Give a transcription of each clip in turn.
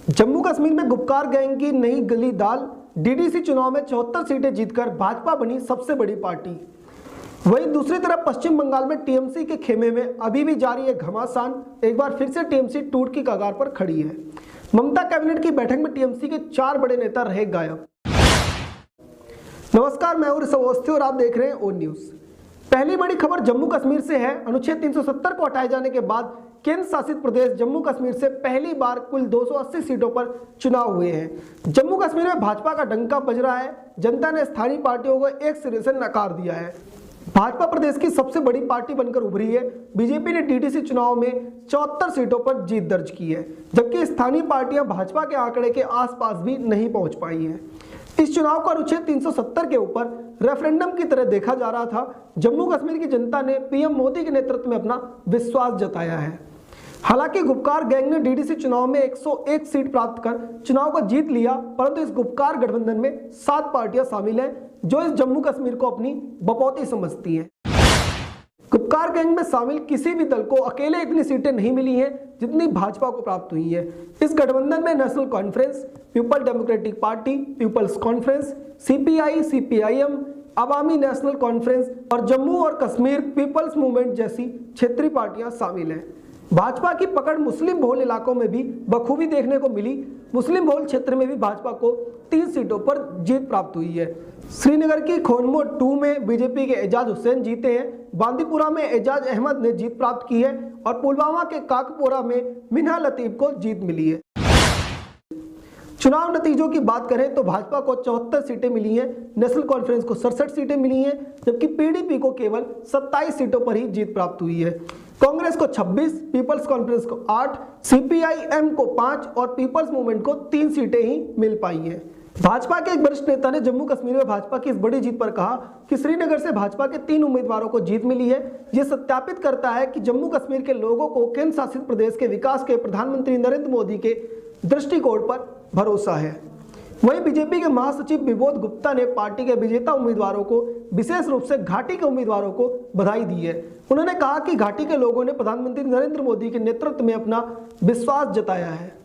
जम्मू कश्मीर में गुपकार गैंग की नई गली दाल। डीडीसी चुनाव में 74 सीटें जीतकर भाजपा बनी सबसे बड़ी पार्टी। वहीं दूसरी तरफ पश्चिम बंगाल में टीएमसी के खेमे में अभी भी जारी है घमासान। एक बार फिर से टीएमसी टूट की कगार पर खड़ी है। ममता कैबिनेट की बैठक में टीएमसी के 4 बड़े नेता रहे गायब। नमस्कार, मैं हूं ऋषभ अवस्थी और आप देख रहे हैं ओ न्यूज। पहली बड़ी खबर जम्मू कश्मीर से है। अनुच्छेद 370 को हटाए जाने के बाद केंद्र शासित प्रदेश जम्मू कश्मीर से पहली बार कुल 280 सीटों पर चुनाव हुए हैं। जम्मू कश्मीर में भाजपा का डंका बज रहा है। जनता ने स्थानीय पार्टियों को एक सिरे से नकार दिया है। भाजपा प्रदेश की सबसे बड़ी पार्टी बनकर उभरी है। बीजेपी ने डीडीसी चुनाव में 74 सीटों पर जीत दर्ज की है, जबकि स्थानीय पार्टियां भाजपा के आंकड़े के आसपास भी नहीं पहुंच पाई हैं। इस चुनाव को अनुच्छेद 370 के ऊपर रेफरेंडम की तरह देखा जा रहा था। जम्मू कश्मीर की जनता ने पीएम मोदी के नेतृत्व में अपना विश्वास जताया है। हालांकि गुपकार गैंग ने डीडीसी चुनाव में 101 सीट प्राप्त कर चुनाव को जीत लिया, परंतु इस गुपकार गठबंधन में 7 पार्टियां शामिल हैं जो इस जम्मू कश्मीर को अपनी बपौती समझती हैं। गुपकार गैंग में शामिल किसी भी दल को अकेले इतनी सीटें नहीं मिली हैं जितनी भाजपा को प्राप्त हुई है। इस गठबंधन में National Conference, People Democratic Party, People's Conference, CPI, CPIM, Awami National Conference और जम्मू और कश्मीर पीपल्स मूवमेंट जैसी क्षेत्रीय पार्टियां शामिल हैं। भाजपा की पकड़ मुस्लिम बहुल इलाकों में भी बखूबी देखने को मिली। मुस्लिम बहुल क्षेत्र में भी भाजपा को 3 सीटों पर जीत प्राप्त हुई है। श्रीनगर की खोनमो 2 में बीजेपी के एजाज हुसैन जीते हैं। बांदीपुरा में एजाज अहमद ने जीत प्राप्त की है और पुलवामा के काकपोरा में मिन्हा लतीफ को जीत मिली है। चुनाव नतीजों की बात करें तो भाजपा को 74 सीटें मिली हैं, नेशनल कॉन्फ्रेंस को 67 सीटें मिली हैं, जबकि पीडीपी को केवल 27 सीटों पर ही जीत प्राप्त हुई है। कांग्रेस को 26, पीपल्स कॉन्फ्रेंस को 8, सीपीआईएम को 5 और पीपल्स मूवमेंट को 3 सीटें ही मिल पाई हैं। भाजपा के एक वरिष्ठ नेता ने जम्मू कश्मीर में भाजपा की इस बड़ी जीत पर कहा कि श्रीनगर से भाजपा के 3 उम्मीदवारों को जीत मिली है। यह सत्यापित करता है कि जम्मू कश्मीर के लोगों को केंद्र शासित प्रदेश के विकास के प्रधानमंत्री नरेंद्र मोदी के दृष्टिकोण पर भरोसा है। वहीं बीजेपी के महासचिव विबोध गुप्ता ने पार्टी के विजेता उम्मीदवारों को, विशेष रूप से घाटी के उम्मीदवारों को बधाई दी है। उन्होंने कहा कि घाटी के लोगों ने प्रधानमंत्री नरेंद्र मोदी के नेतृत्व में अपना विश्वास जताया है।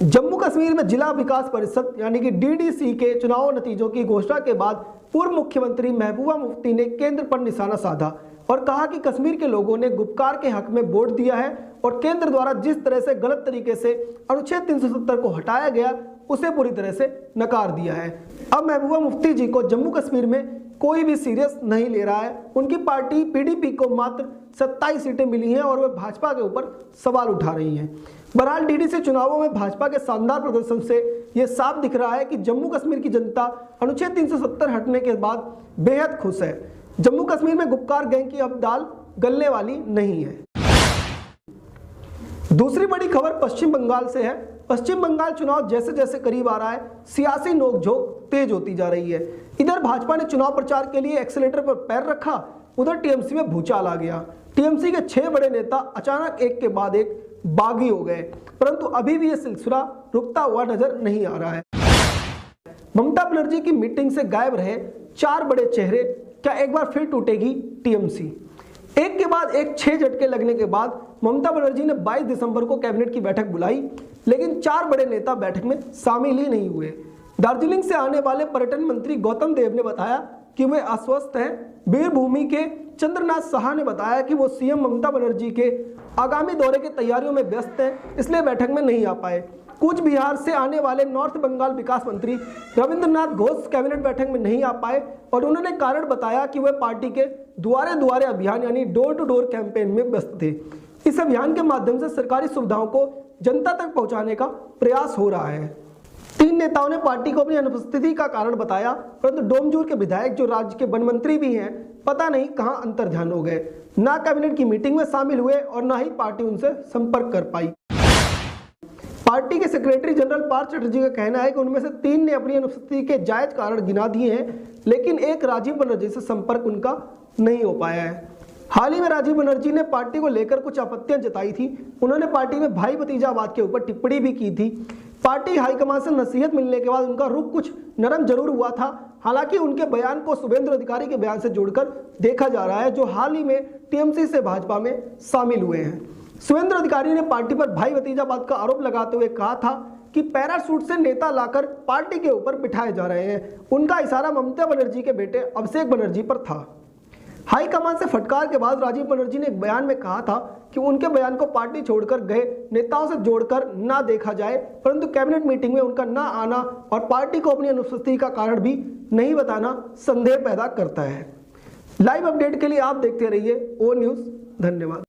जम्मू कश्मीर में जिला विकास परिषद यानी कि डीडीसी के चुनाव नतीजों की घोषणा के बाद पूर्व मुख्यमंत्री महबूबा मुफ्ती ने केंद्र पर निशाना साधा और कहा कि कश्मीर के लोगों ने गुपकार के हक में वोट दिया है और केंद्र द्वारा जिस तरह से गलत तरीके से अनुच्छेद 370 को हटाया गया उसे पूरी तरह से नकार दिया है। अब महबूबा मुफ्ती जी को जम्मू कश्मीर में कोई भी सीरियस नहीं ले रहा है। उनकी पार्टी पीडीपी को मात्र 27 सीटें मिली हैं और वे भाजपा के ऊपर सवाल उठा रही हैं। बहरहाल डीडीसी चुनावों में भाजपा के शानदार प्रदर्शन से यह साफ दिख रहा है कि जम्मू कश्मीर की जनता अनुच्छेद 370 हटने के बाद बेहद खुश है। जम्मू कश्मीर में गुपकार गैंग की अब दाल गलने वाली नहीं है। दूसरी बड़ी खबर पश्चिम बंगाल से है। पश्चिम बंगाल चुनाव जैसे जैसे करीब आ रहा है, सियासी नोकझोंक तेज होती जा रही है। इधर भाजपा ने चुनाव प्रचार के लिए एक्सीलेटर पर पैर रखा, उधर टीएमसी में भूचाल आ गया। टीएमसी के 6 बड़े नेता अचानक एक के बाद एक बागी हो गए, परंतु अभी भी यह सिलसिला रुकता हुआ नजर नहीं आ रहा है। ममता बनर्जी की मीटिंग से गायब रहे 4 बड़े चेहरे, क्या एक बार फिर टूटेगी टीएमसी? एक के बाद एक 6 झटके लगने के बाद ममता बनर्जी ने 22 दिसंबर को कैबिनेट की बैठक बुलाई, लेकिन 4 बड़े नेता बैठक में शामिल ही नहीं हुए। दार्जिलिंग से आने वाले पर्यटन मंत्री गौतम देव ने बताया कि वे अस्वस्थ हैं। वीरभूमि के चंद्रनाथ साहा ने बताया कि वो सीएम ममता बनर्जी के आगामी दौरे की तैयारियों में व्यस्त हैं, इसलिए बैठक में नहीं आ पाए। कूच बिहार से आने वाले नॉर्थ बंगाल विकास मंत्री रविंद्रनाथ घोष कैबिनेट बैठक में नहीं आ पाए और उन्होंने कारण बताया कि वे पार्टी के दुआरे दुआरे अभियान यानी डोर टू डोर कैंपेन में व्यस्त थे। इस अभियान के माध्यम से सरकारी सुविधाओं को जनता तक पहुंचाने का प्रयास हो रहा है। 3 नेताओं ने पार्टी को अपनी अनुपस्थिति का कारण बताया, परंतु डोमजूर के विधायक जो राज्य के वन मंत्री भी हैं, पता नहीं कहां अंतर्ध्यान हो गए। ना कैबिनेट की मीटिंग में शामिल हुए और ना ही पार्टी उनसे संपर्क कर पाई। पार्टी के सेक्रेटरी जनरल पार्थ चटर्जी का कहना है कि उनमें से 3 ने अपनी अनुपस्थिति के जायज कारण गिना दिए हैं, लेकिन एक राजीव बनर्जी से संपर्क उनका नहीं हो पाया है। हाल ही में राजीव बनर्जी ने पार्टी को लेकर कुछ आपत्तियां जताई थी। उन्होंने पार्टी में भाई भतीजावाद के ऊपर टिप्पणी भी की थी। पार्टी हाईकमान से नसीहत मिलने के बाद उनका रुख कुछ नरम जरूर हुआ था। हालांकि उनके बयान को शुभेंदु अधिकारी के बयान से जोड़कर देखा जा रहा है, जो हाल ही में टीएमसी से भाजपा में शामिल हुए हैं। शुभेंदु अधिकारी ने पार्टी पर भाई भतीजावाद का आरोप लगाते हुए कहा था कि पैराशूट से नेता लाकर पार्टी के ऊपर बिठाए जा रहे हैं। उनका इशारा ममता बनर्जी के बेटे अभिषेक बनर्जी पर था। हाईकमान से फटकार के बाद राजीव बनर्जी ने एक बयान में कहा था कि उनके बयान को पार्टी छोड़कर गए नेताओं से जोड़कर ना देखा जाए, परंतु कैबिनेट मीटिंग में उनका ना आना और पार्टी को अपनी अनुपस्थिति का कारण भी नहीं बताना संदेह पैदा करता है। लाइव अपडेट के लिए आप देखते रहिए ओ न्यूज़। धन्यवाद।